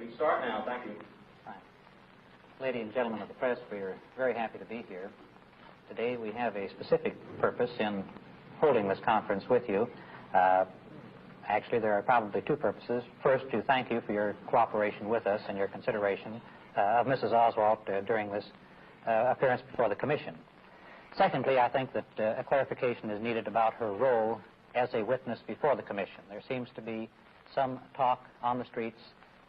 can start now. Thank you. Fine. Ladies and gentlemen of the press, we are very happy to be here. Today we have a specific purpose in holding this conference with you. Actually, there are probably two purposes. First, to thank you for your cooperation with us and your consideration of Mrs. Oswald during this appearance before the Commission. Secondly, I think that a clarification is needed about her role as a witness before the Commission. There seems to be some talk on the streets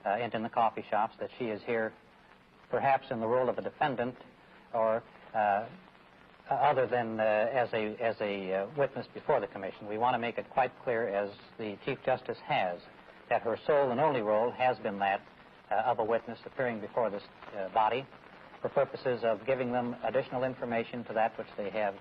and in the coffee shops that she is here perhaps in the role of a defendant or other than as a witness before the Commission. We want to make it quite clear, as the Chief Justice has, that her sole and only role has been that of a witness appearing before this body for purposes of giving them additional information to that which they have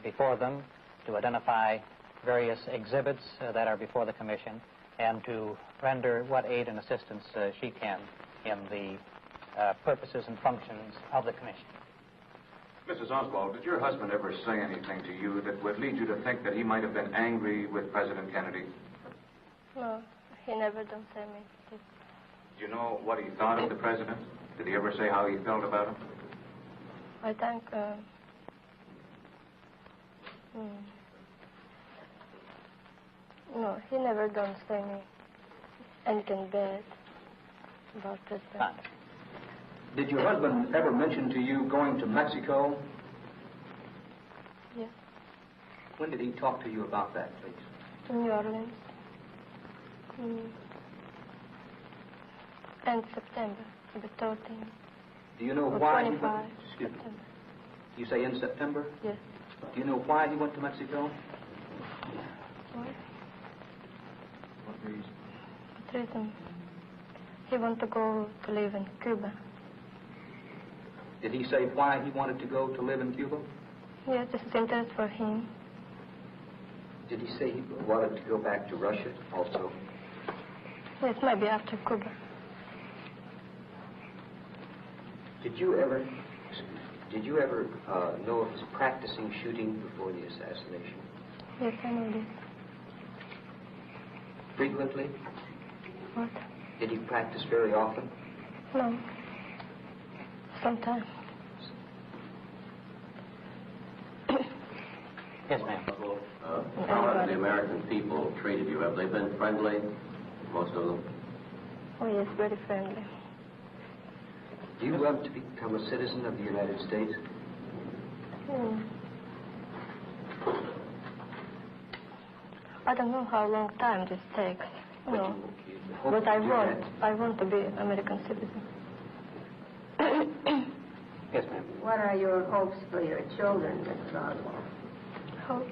before them, to identify various exhibits that are before the Commission, and to render what aid and assistance she can in the purposes and functions of the Commission. Mrs. Oswald, did your husband ever say anything to you that would lead you to think that he might have been angry with President Kennedy? No, he never done say me. Do you know what he thought of the president? Did he ever say how he felt about him? I think, no, he never done say me anything bad about President. Fine. Did your husband ever mention to you going to Mexico? Yes. When did he talk to you about that, please? In New Orleans. And September, the 13th. Do you know or why 25 he went? Excuse me. September. You say in September? Yes. Do you know why he went to Mexico? What? What reason? What reason? He want to go to live in Cuba. Did he say why he wanted to go to live in Cuba? Yes, this is interest for him. Did he say he wanted to go back to Russia also? Yes, maybe after Cuba. Did you ever know of his practicing shooting before the assassination? Yes, I know this. Frequently? What? Did he practice very often? No. Sometimes. Yes, ma'am. How have the American people treated you? Have they been friendly, most of them? Oh, yes, very friendly. Do you want to become a citizen of the United States? I don't know how long time this takes. No. But I want to be American citizen. Yes, ma'am. What are your hopes for your children, Mrs. Oswald? Hope.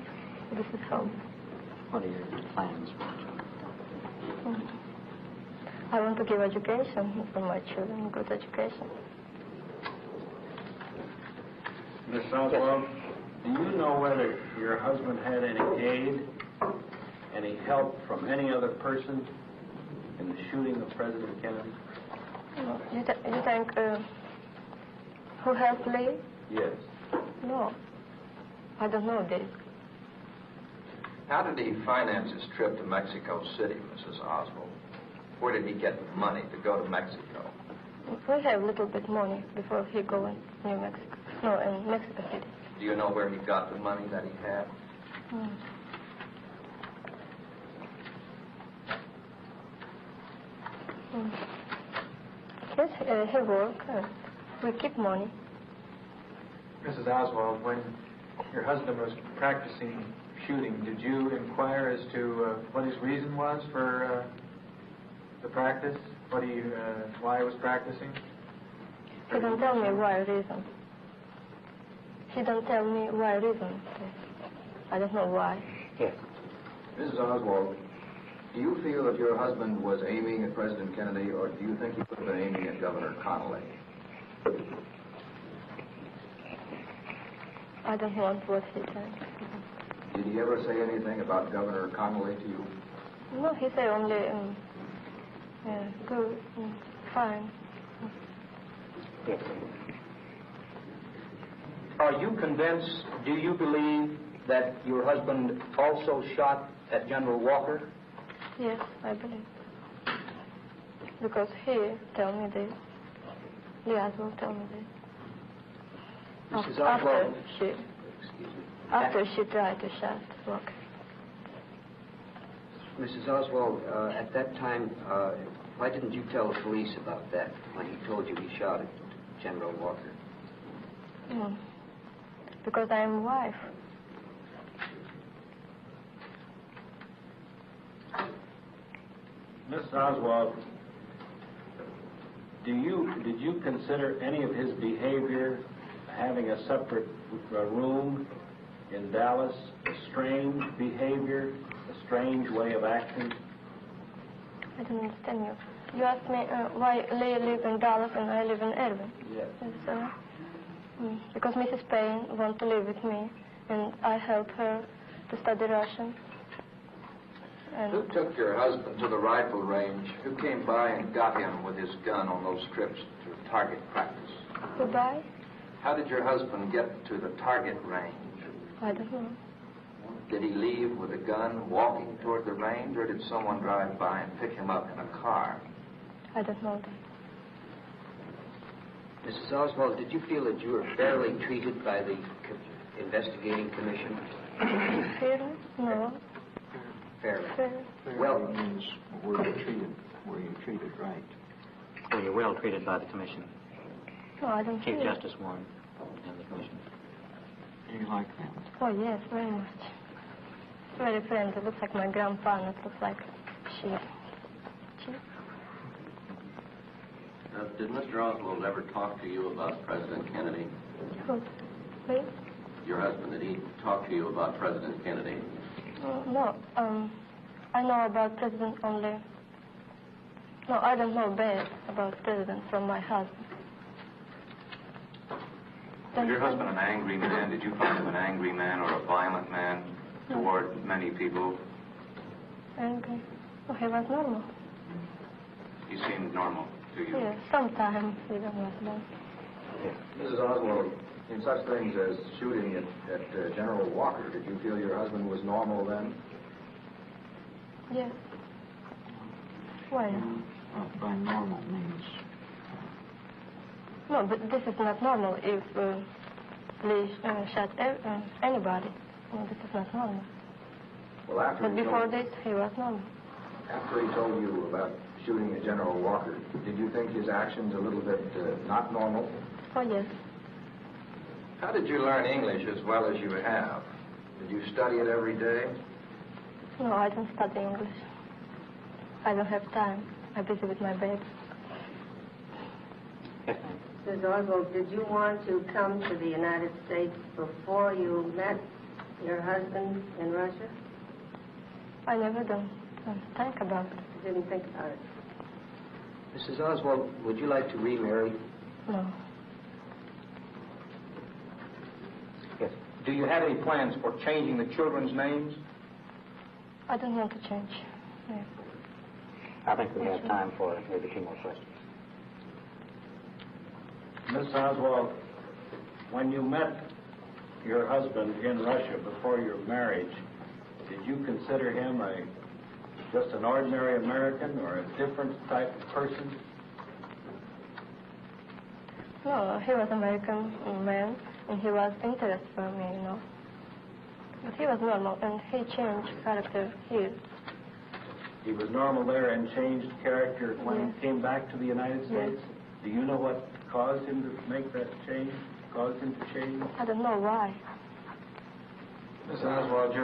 This is hope. What are your plans? I want to give education for my children, good education. Miss Oswald, do you know whether your husband had any aid, any help from any other person in the shooting of President Kennedy? No. You think who helped Lee? Yes. No. I don't know this. How did he finance his trip to Mexico City, Mrs. Oswald? Where did he get the money to go to Mexico? We have a little bit money before he go in New Mexico. No, in Mexico City. Do you know where he got the money that he had? Yes, he work. We keep money. Mrs. Oswald, when your husband was practicing shooting, did you inquire as to what his reason was for the practice? Why he was practicing? He don't tell me why reason. He don't tell me why reason. I don't know why. Yes. Mrs. Oswald, do you feel that your husband was aiming at President Kennedy, or do you think he could have been aiming at Governor Connolly? I don't want what he said. Did he ever say anything about Governor Connolly to you? No, he said only good, fine. Yes. Are you convinced, do you believe that your husband also shot at General Walker? Yes, I believe. because he told me this. Lee Oswald told me this. Mrs. Oswald. After she tried to shoot Walker. Mrs. Oswald, at that time, why didn't you tell the police about that when he told you he shot at General Walker? Because I am wife. Miss Oswald, did you consider any of his behavior, having a separate room in Dallas, a strange behavior, a strange way of acting? I don't understand you. You asked me why Lee lives in Dallas and I live in Irving. Yes. So, because Mrs. Payne wants to live with me, and I help her to study Russian. And Who took your husband to the rifle range? Who came by and got him with his gun on those trips to target practice? goodbye? How did your husband get to the target range? I don't know. Did he leave with a gun walking toward the range, or did someone drive by and pick him up in a car? I don't know that. Mrs. Oswald, did you feel that you were fairly treated by the investigating commission? Fairly? No. Fairly. Fairly. Well, means were you treated right? Were you well treated by the commission? No, I don't Chief feel it. Justice Warren and the commission. Do you like them? Oh, yes, very much. Very friendly. Looks like my grandpa, and it looks like she. Did Mr. Oswald ever talk to you about President Kennedy? Who? Please? Your husband, did he talk to you about President Kennedy? No. I know about President only. No, I don't know bad about President from my husband. Was your husband an angry man? Did you find him an angry man or a violent man toward many people? Angry? Oh, he was normal. He seemed normal to you? Yes, sometimes he was normal. Mrs. Oswald, in such things as shooting at General Walker, did you feel your husband was normal then? Yes. Why? By normal means. No, but this is not normal if Lee shot anybody. No, this is not normal. Well, after But he before told, this, he was normal. after he told you about shooting at General Walker, did you think his actions a little bit not normal? Oh, yes. How did you learn English as well as you have? Did you study it every day? No, I don't study English. I don't have time. I'm busy with my baby. Mrs. Oswald, did you want to come to the United States before you met your husband in Russia? I never don't think about it. You didn't think about it? Mrs. Oswald, would you like to remarry? No. Yes. Do you have any plans for changing the children's names? I don't want to change. Yeah. I think we have time for maybe 2 more questions. Miss Oswald, when you met your husband in Russia before your marriage, did you consider him just an ordinary American or a different type of person? No, he was American man, and he was interested for me, you know. But he was normal, and he changed character here. He was normal there and changed character when he came back to the United States? Yes. Do you know what caused him to make that change? Caused him to change? I don't know why. Miss Oswald,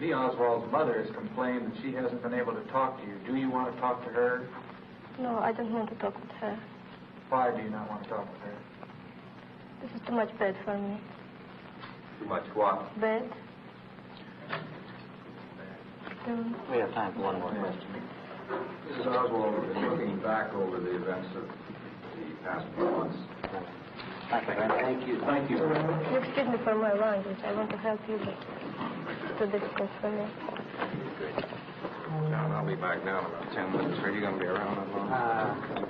Lee Oswald's mother has complained that she hasn't been able to talk to you. Do you want to talk to her? No, I don't want to talk with her. Why do you not want to talk with her? This is too much bed for me. Too much what? Bed. We have time for 1 more question. Mrs. Oswald, looking back over the events of the past few months, Thank you. Thank you. You excuse me for my language. I want to help you, but too difficult for me. John, I'll be back down in about 10 minutes. Are you going to be around that long?